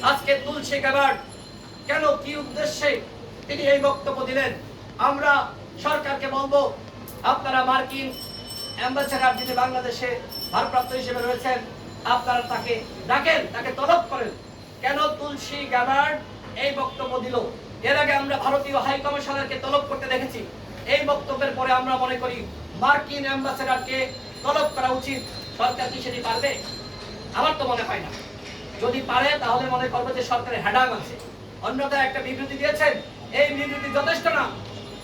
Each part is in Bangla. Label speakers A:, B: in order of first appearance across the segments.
A: আজকে তুলসী গ্যাবার্ড কেন, কি উদ্দেশ্যে তিনি এই বক্তব্য দিলেন? আমরা সরকারকে বলবো, আপনারা মার্কিন অ্যাম্বাসেডর যিনি বাংলাদেশে ভারপ্রাপ্ত হিসেবে রয়েছেন, আপনারা তাকে ডাকেন, তাকে তলব করেন। কেন তুলসী গ্যাবার্ড এই বক্তব্য দিল? এর আগে আমরা ভারতীয় হাই কমিশনারকে তলব করতে দেখেছি। এই বক্তব্যের পরে আমরা মনে করি মার্কিন অ্যাম্বাসেডরকে তলব করা উচিত। সরকার কি সেটি পারবে? আমার তো মনে হয় না। যদি পারে তাহলে মনে করবো যে সরকারের হ্যাডাম আছে। অন্যথায় একটা বিবৃতি দিয়েছেন, এই বিবৃতি যথেষ্ট না।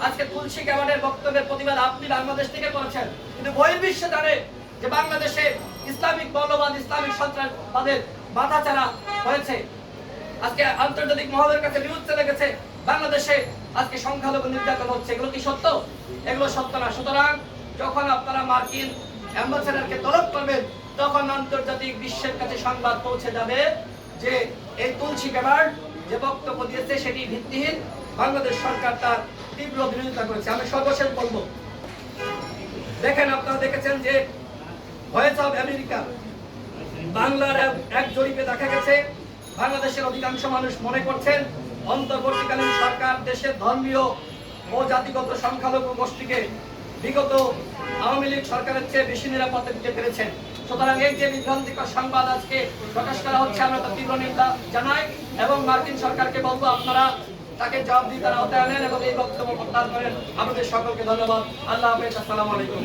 A: আজকে তুলসী গ্যাবার্ডের বক্তব্যের প্রতিবাদ আপনি বাংলাদেশ থেকে করেছেন, কিন্তু বহির্বিশ্ব জানে যে বাংলাদেশে ইসলামিক মৌলবাদ, ইসলামিক সন্ত্রাসবাদের মাথাচাড়া হয়েছে। আজকে আন্তর্জাতিক মহলের কাছে নিউজ চলে গেছে বাংলাদেশে আজকে সংখ্যালঘু নির্যাতন হচ্ছে। এগুলো কি সত্য? এগুলো সত্য না। সুতরাং যখন আপনারা মার্কিন অ্যাম্বাসেডরকে তলব করবেন, তখন আন্তর্জাতিক বিশ্বের কাছে সংবাদ পৌঁছে যাবে যে এই তুলসী গ্যাবার্ড যে বক্তব্য দিয়েছে সেটি ভিত্তিহীন। বাংলাদেশ সরকার তার তীব্র বিরোধিতা করেছে। আমি সর্বশেষ বলবো, দেখেন আপনারা দেখেছেন যে ভয়েস অফ আমেরিকা বাংলার এক জরিপে দেখা গেছে বাংলাদেশের অধিকাংশ মানুষ মনে করছেন অন্তর্বর্তীকালীন সরকার দেশের ধর্মীয় ও জাতিগত সংখ্যালঘু গোষ্ঠীকে বিগত আওয়ামী লীগ সরকারের চেয়ে বেশি নিরাপত্তা দিতে পেরেছেন। সুতরাং এই যে বিভ্রান্তিকর সংবাদ আজকে প্রকাশ করা হচ্ছে, আমরা তার তীব্র নিন্দা জানাই এবং মার্কিন সরকারকে বলবো আপনারা তাকে জবাবদিহিতার আওতায় আনেন এবং এই বক্তব্য প্রত্যাহার করেন। আমাদের সকলকে ধন্যবাদ। আল্লাহ হাফেজ। আসসালামু আলাইকুম।